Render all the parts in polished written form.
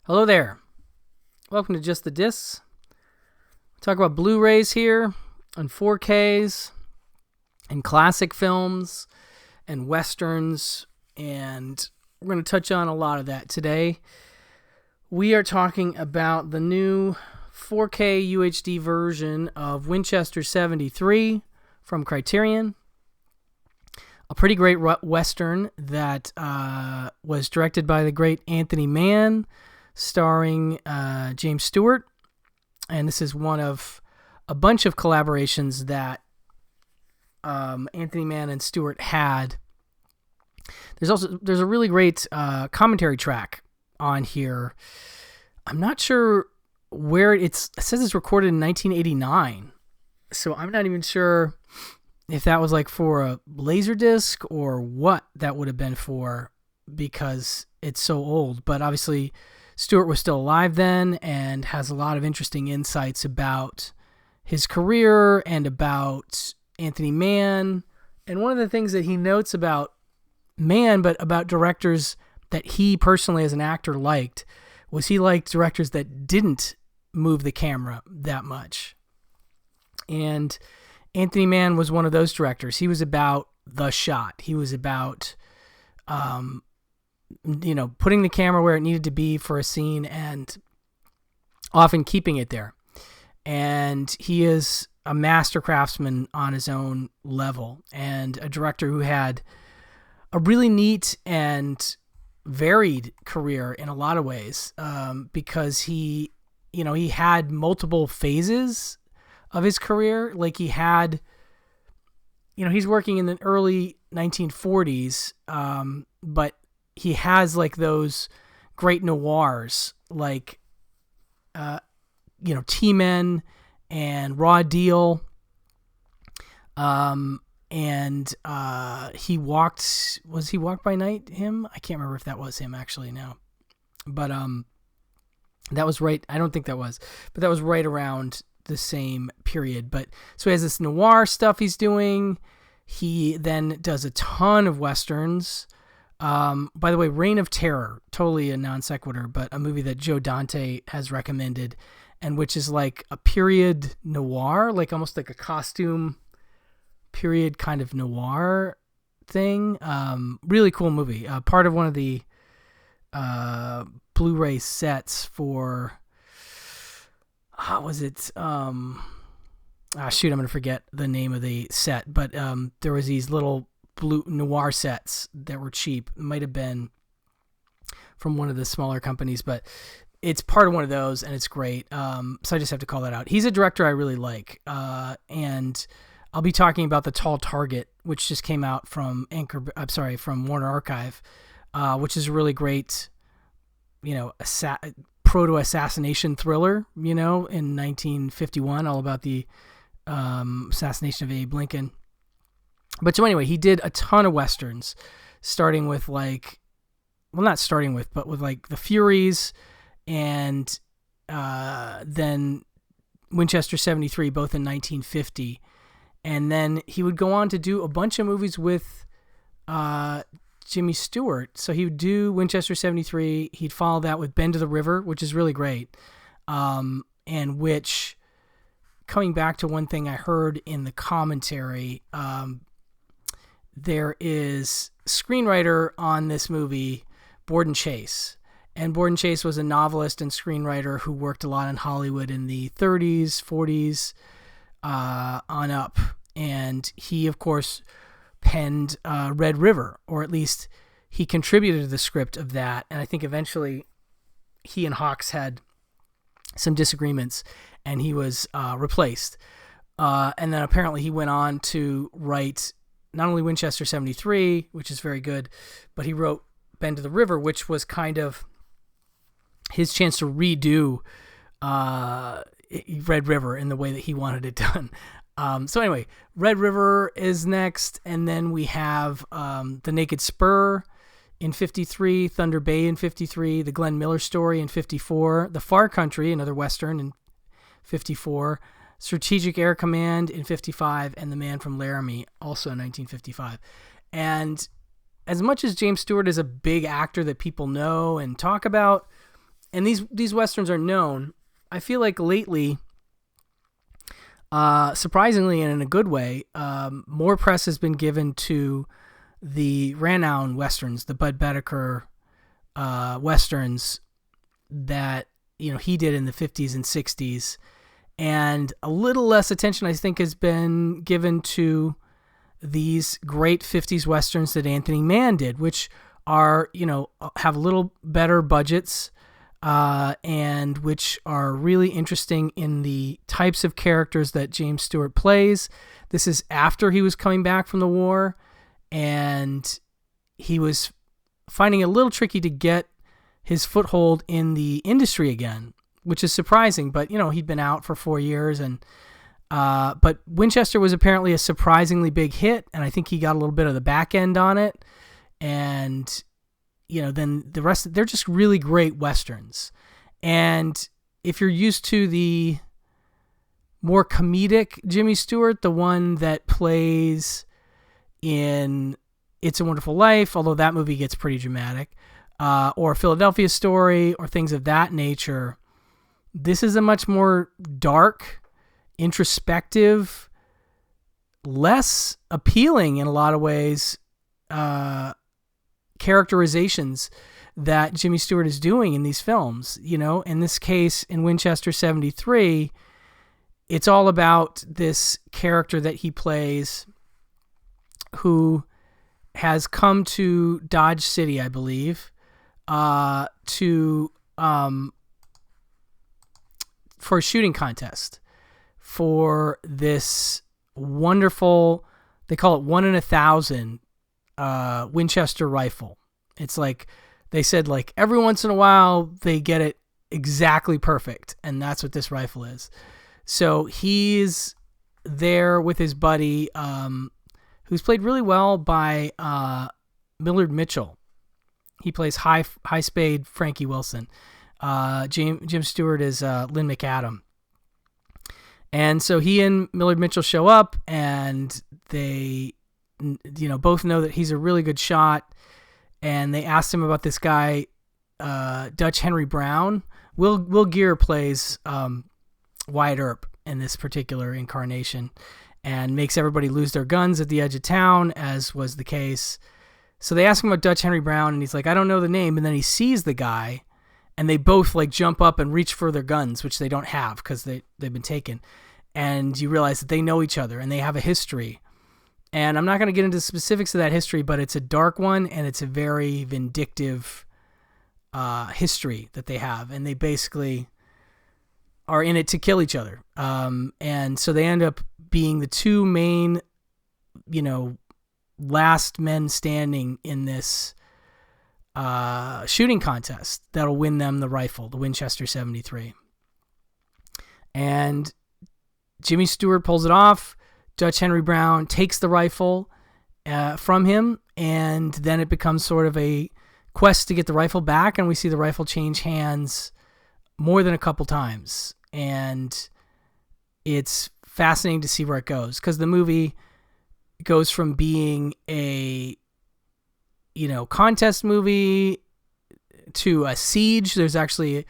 Hello there. Welcome to Just the Discs. We talk about Blu-rays here, and 4Ks, and classic films, and westerns, and we're going to touch on a lot of that today. We are talking about the new 4K UHD version of Winchester 73 from Criterion. A pretty great western that was directed by the great Anthony Mann, starring James Stewart, and this is one of a bunch of collaborations that Anthony Mann and Stewart had. There's a really great commentary track on here. I'm not sure where it says it's recorded in 1989, so I'm not even sure if that was like for a Laserdisc or what that would have been for, because it's so old. But obviously Stewart was still alive then and has a lot of interesting insights about his career and about Anthony Mann. And one of the things that he notes about Mann, but about directors that he personally as an actor liked, was he liked directors that didn't move the camera that much. And Anthony Mann was one of those directors. He was about the shot. He was about putting the camera where it needed to be for a scene and often keeping it there. And he is a master craftsman on his own level, and a director who had a really neat and varied career in a lot of ways, because he had multiple phases of his career. Like he had, he's working in the early 1940s, but he has like those great noirs, like, T-Men and Raw Deal. And was he Walk by Night him? I can't remember if that was him actually now. But that was right. I don't think that was, but that was right around the same period. But so he has this noir stuff he's doing. He then does a ton of westerns. By the way, Reign of Terror, totally a non sequitur, but a movie that Joe Dante has recommended, and which is like a period noir, like almost like a costume period kind of noir thing. Really cool movie. Part of one of the Blu-ray sets for, was it? I'm going to forget the name of the set, but there was these little blue noir sets that were cheap. It might have been from one of the smaller companies, but it's part of one of those, and it's great. So I just have to call that out. He's a director I really like, and I'll be talking about The Tall Target, which just came out from from Warner Archive, which is a really great, proto-assassination thriller, in 1951, all about the assassination of Abe Lincoln. But so anyway, he did a ton of westerns, starting with but with like The Furies, and then Winchester 73, both in 1950. And then he would go on to do a bunch of movies with Jimmy Stewart. So he would do Winchester 73. He'd follow that with Bend to the River, which is really great. And which, coming back to one thing I heard in the commentary, there is screenwriter on this movie, Borden Chase. And Borden Chase was a novelist and screenwriter who worked a lot in Hollywood in the 30s, 40s, on up. And he, of course, penned Red River, or at least he contributed to the script of that. And I think eventually he and Hawks had some disagreements, and he was replaced. And then apparently he went on to write not only Winchester 73, which is very good, but he wrote Bend to the River, which was kind of his chance to redo Red River in the way that he wanted it done. So anyway, Red River is next, and then we have The Naked Spur in 53, Thunder Bay in 53, The Glenn Miller Story in 54, The Far Country, another Western, in 54, Strategic Air Command in 55, and The Man from Laramie, also in 1955. And as much as James Stewart is a big actor that people know and talk about, and these westerns are known. I feel like lately, surprisingly and in a good way, more press has been given to the renowned westerns, the Bud Boetticher westerns that he did in the 50s and 60s, and a little less attention I think has been given to these great 50s westerns that Anthony Mann did, which are have a little better budgets, and which are really interesting in the types of characters that James Stewart plays. This is after he was coming back from the war, and he was finding it a little tricky to get his foothold in the industry again, which is surprising. But he'd been out for 4 years, and but Winchester was apparently a surprisingly big hit, and I think he got a little bit of the back end on it. And then the rest, they're just really great westerns. And if you're used to the more comedic Jimmy Stewart, the one that plays in It's a Wonderful Life, although that movie gets pretty dramatic, or Philadelphia Story, or things of that nature, this is a much more dark, introspective, less appealing in a lot of ways, characterizations that Jimmy Stewart is doing in these films. In this case, in Winchester 73, it's all about this character that he plays who has come to Dodge City, I believe, for a shooting contest for this wonderful, they call it 1 in 1,000 Winchester rifle. It's like they said, like every once in a while they get it exactly perfect, and that's what this rifle is. So he's there with his buddy, who's played really well by Millard Mitchell. He plays high spade Frankie Wilson. Jim Stewart is Lynn McAdam. And so he and Millard Mitchell show up, and they both know that he's a really good shot, and they asked him about this guy, Dutch Henry Brown. Will Geer plays Wyatt Earp in this particular incarnation, and makes everybody lose their guns at the edge of town, as was the case. So they ask him about Dutch Henry Brown, and he's like, I don't know the name. And then he sees the guy, and they both like jump up and reach for their guns, which they don't have because they've been taken. And you realize that they know each other and they have a history. And I'm not going to get into the specifics of that history, but it's a dark one, and it's a very vindictive history that they have. And they basically are in it to kill each other. And so they end up being the two main, last men standing in this shooting contest that'll win them the rifle, the Winchester 73. And Jimmy Stewart pulls it off. Dutch Henry Brown takes the rifle from him, and then it becomes sort of a quest to get the rifle back, and we see the rifle change hands more than a couple times. And it's fascinating to see where it goes, because the movie goes from being a contest movie to a siege. There's actually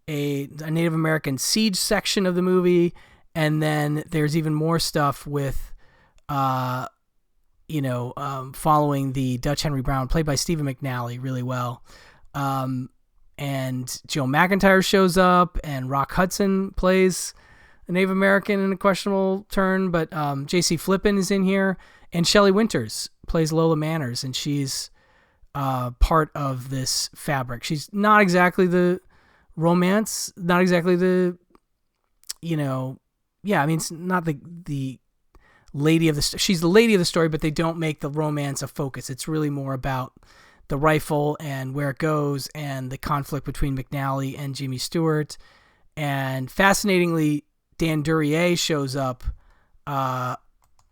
a Native American siege section of the movie, and then there's even more stuff with following the Dutch Henry Brown, played by Stephen McNally really well. And Joe McIntyre shows up, and Rock Hudson plays a Native American in a questionable turn, but J.C. Flippin is in here, and Shelley Winters plays Lola Manners, and she's part of this fabric. She's not exactly the romance, not exactly the, it's not the lady of the she's the lady of the story, but they don't make the romance a focus. It's really more about the rifle and where it goes, and the conflict between McNally and Jimmy Stewart. And fascinatingly, Dan Duryea shows up. I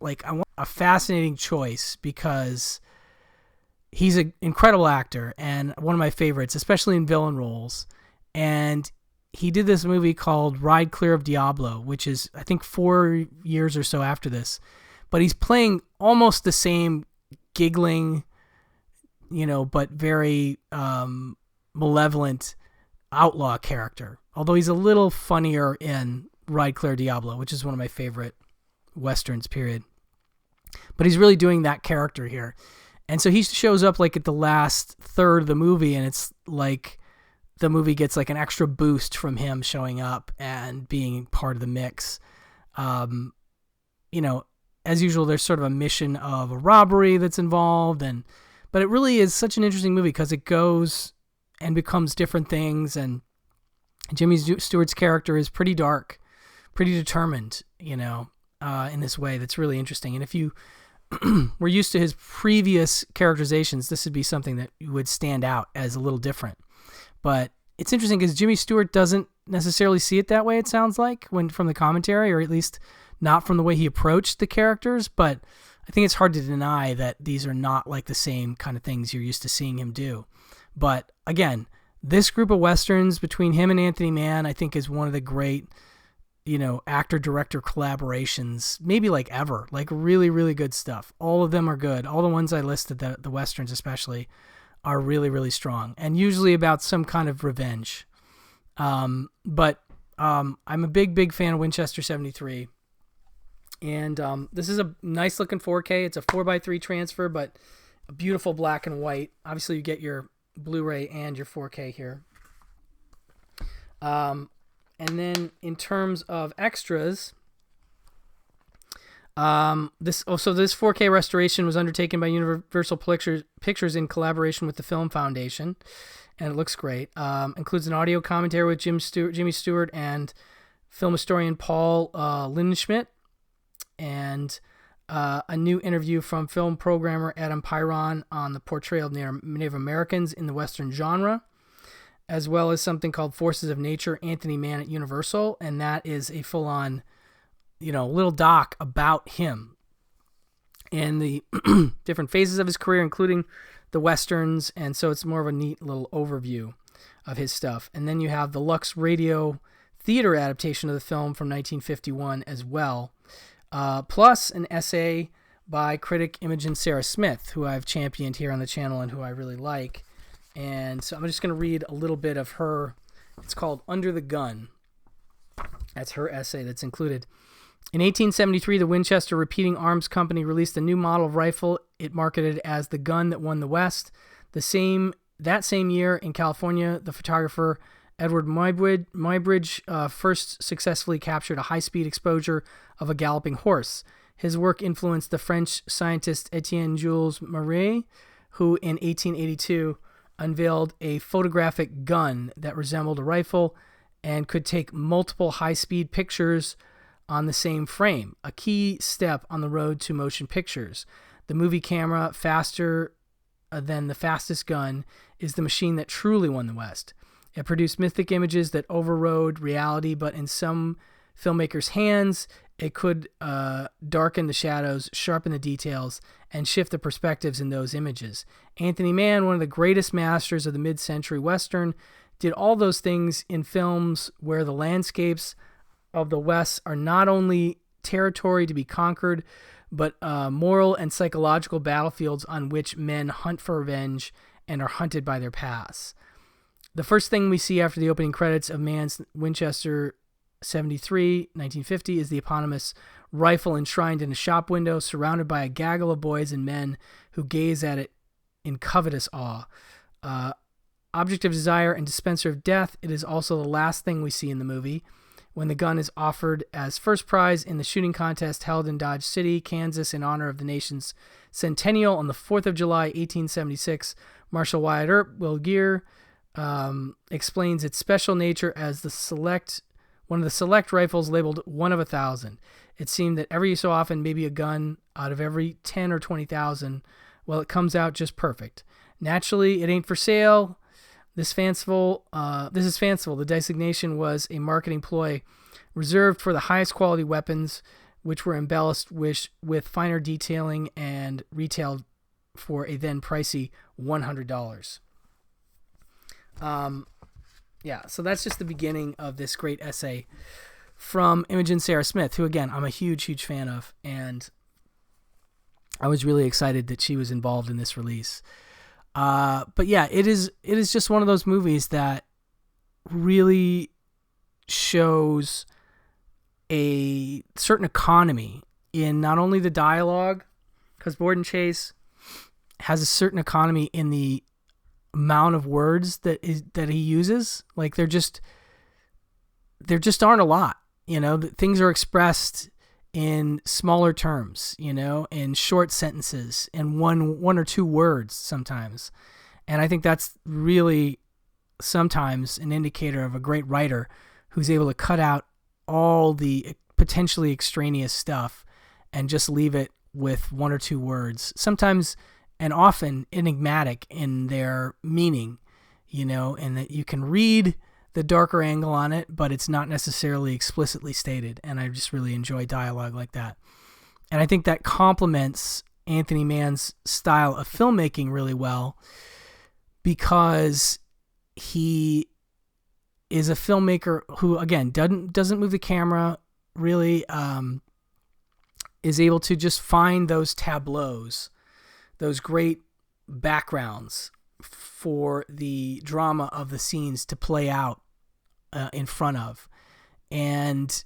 want a fascinating choice, because he's an incredible actor and one of my favorites, especially in villain roles. And he did this movie called Ride Clear of Diablo, which is, I think, 4 years or so after this. But he's playing almost the same giggling, but very malevolent outlaw character. Although he's a little funnier in Ride Claire Diablo, which is one of my favorite westerns, period. But he's really doing that character here. And so he shows up like at the last third of the movie, and it's like the movie gets like an extra boost from him showing up and being part of the mix. As usual, there's sort of a mission of a robbery that's involved, but it really is such an interesting movie because it goes and becomes different things, and Jimmy Stewart's character is pretty dark, pretty determined, in this way that's really interesting. And if you were used to his previous characterizations, this would be something that would stand out as a little different. But it's interesting because Jimmy Stewart doesn't necessarily see it that way, it sounds like, from the commentary, or at least not from the way he approached the characters. But I think it's hard to deny that these are not like the same kind of things you're used to seeing him do. But again, this group of Westerns between him and Anthony Mann, I think, is one of the great, actor-director collaborations, maybe like ever. Like really, really good stuff. All of them are good. All the ones I listed, the Westerns especially, are really, really strong, and usually about some kind of revenge. But I'm a big, big fan of Winchester 73. And this is a nice looking 4K. It's a 4:3 transfer, but a beautiful black and white. Obviously, you get your Blu-ray and your 4K here. And then in terms of extras, this 4K restoration was undertaken by Universal Pictures in collaboration with the Film Foundation, and it looks great. Includes an audio commentary with Jimmy Stewart and film historian Paul Lindenschmidt, and a new interview from film programmer Adam Pyron on the portrayal of Native Americans in the Western genre, as well as something called Forces of Nature, Anthony Mann at Universal, and that is a full-on, little doc about him and the different phases of his career, including the Westerns, and so it's more of a neat little overview of his stuff. And then you have the Lux Radio Theater adaptation of the film from 1951 as well, plus an essay by critic Imogen Sarah Smith, who I've championed here on the channel and who I really like. And so I'm just going to read a little bit of her. It's called Under the Gun. That's her essay that's included. In 1873, the Winchester Repeating Arms Company released a new model of rifle it marketed as the gun that won the West. That same year in California, the photographer Edward Muybridge first successfully captured a high-speed exposure of a galloping horse. His work influenced the French scientist Etienne Jules Maret, who in 1882 unveiled a photographic gun that resembled a rifle and could take multiple high-speed pictures on the same frame, a key step on the road to motion pictures. The movie camera, faster than the fastest gun, is the machine that truly won the West. It produced mythic images that overrode reality, but in some filmmakers' hands, it could darken the shadows, sharpen the details, and shift the perspectives in those images. Anthony Mann, one of the greatest masters of the mid-century Western, did all those things in films where the landscapes of the West are not only territory to be conquered, but moral and psychological battlefields on which men hunt for revenge and are hunted by their past. The first thing we see after the opening credits of Mann's Winchester 73, 1950, is the eponymous rifle enshrined in a shop window, surrounded by a gaggle of boys and men who gaze at it in covetous awe. Object of desire and dispenser of death, it is also the last thing we see in the movie. When the gun is offered as first prize in the shooting contest held in Dodge City, Kansas, in honor of the nation's centennial on the 4th of July, 1876, Marshal Wyatt Earp, Will Geer, explains its special nature as one of the select rifles labeled 1 of 1,000. It seemed that every so often, maybe a gun out of every 10 or 20,000, well, it comes out just perfect. Naturally, it ain't for sale. This is fanciful. The designation was a marketing ploy reserved for the highest quality weapons, which were embellished with finer detailing and retailed for a then pricey $100. So that's just the beginning of this great essay from Imogen Sarah Smith, who, again, I'm a huge, huge fan of, and I was really excited that she was involved in this release. But yeah, it is just one of those movies that really shows a certain economy in not only the dialogue, because Board and Chase has a certain economy in the amount of words that he uses. Like there just aren't a lot, things are expressed in smaller terms, in short sentences, in one or two words sometimes. And I think that's really sometimes an indicator of a great writer who's able to cut out all the potentially extraneous stuff and just leave it with one or two words, sometimes and often enigmatic in their meaning, and that you can read the darker angle on it, but it's not necessarily explicitly stated. And I just really enjoy dialogue like that. And I think that complements Anthony Mann's style of filmmaking really well, because he is a filmmaker who, again, doesn't move the camera really, is able to just find those tableaus, those great backgrounds for the drama of the scenes to play out in front of. And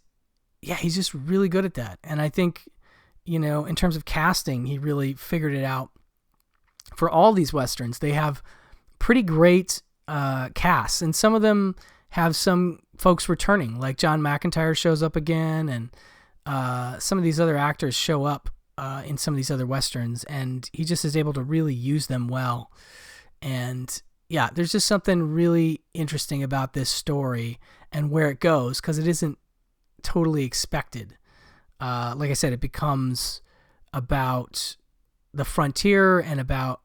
yeah, he's just really good at that. And I think, in terms of casting, he really figured it out for all these Westerns. They have pretty great casts, and some of them have some folks returning, like John McIntyre shows up again, and some of these other actors show up in some of these other Westerns, and he just is able to really use them well. And yeah, there's just something really interesting about this story and where it goes, because it isn't totally expected. Like I said, it becomes about the frontier and about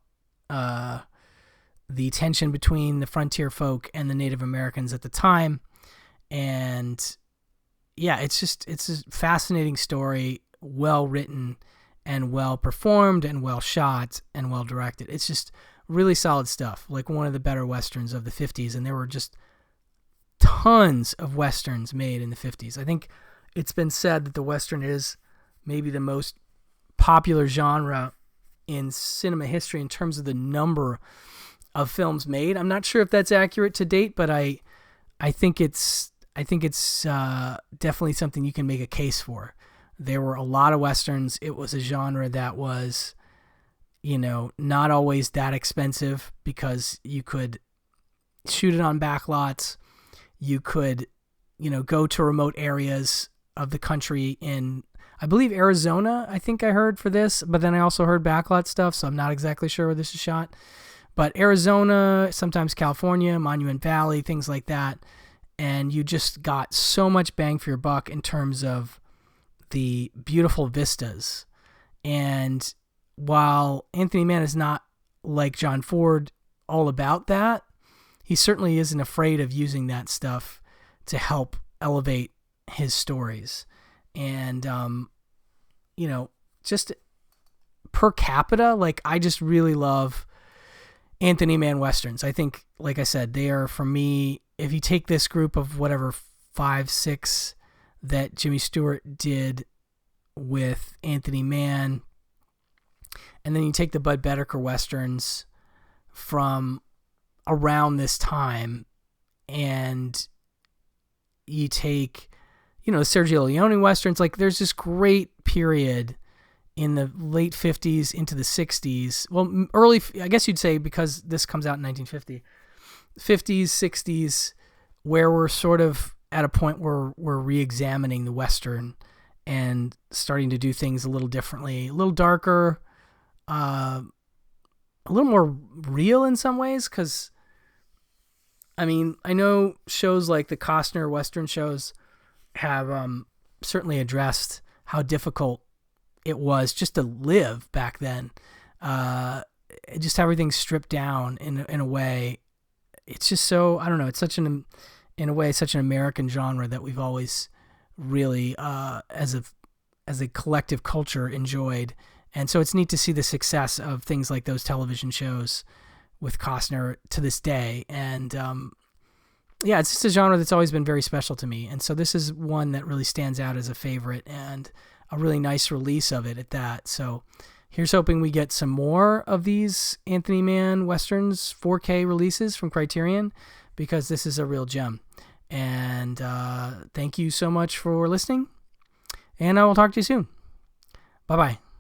the tension between the frontier folk and the Native Americans at the time. And yeah, it's a fascinating story, well written and well performed and well shot and well directed. It's just really solid stuff, like one of the better Westerns of the 50s. And there were just tons of Westerns made in the 50s. I think it's been said that the Western is maybe the most popular genre in cinema history in terms of the number of films made. I'm not sure if that's accurate to date, but I think it's definitely something you can make a case for. There were a lot of Westerns. It was a genre that was, not always that expensive, because you could shoot it on backlots. You could, go to remote areas of the country in, I believe, Arizona, I think I heard for this, but then I also heard backlot stuff, so I'm not exactly sure where this is shot. But Arizona, sometimes California, Monument Valley, things like that. And you just got so much bang for your buck in terms of the beautiful vistas. And while Anthony Mann is not like John Ford all about that, he certainly isn't afraid of using that stuff to help elevate his stories. And, just per capita, like, I just really love Anthony Mann Westerns. I think, like I said, they are, for me, if you take this group of whatever 5, 6 that Jimmy Stewart did with Anthony Mann, and then you take the Bud Boetticher Westerns from around this time, and you take, the Sergio Leone Westerns, like, there's this great period in the late 50s into the 60s. Well, early, I guess you'd say, because this comes out in 1950, 50s, 60s, where we're sort of at a point where we're re-examining the Western and starting to do things a little differently, a little darker, a little more real in some ways. Because, I know shows like the Costner Western shows have certainly addressed how difficult it was just to live back then. Just everything stripped down in a way. It's just so, I don't know, it's such in a way, such an American genre that we've always really, as a collective culture, enjoyed. And so it's neat to see the success of things like those television shows with Costner to this day. And, it's just a genre that's always been very special to me. And so this is one that really stands out as a favorite, and a really nice release of it at that. So here's hoping we get some more of these Anthony Mann Westerns 4K releases from Criterion, because this is a real gem. And thank you so much for listening, and I will talk to you soon. Bye-bye.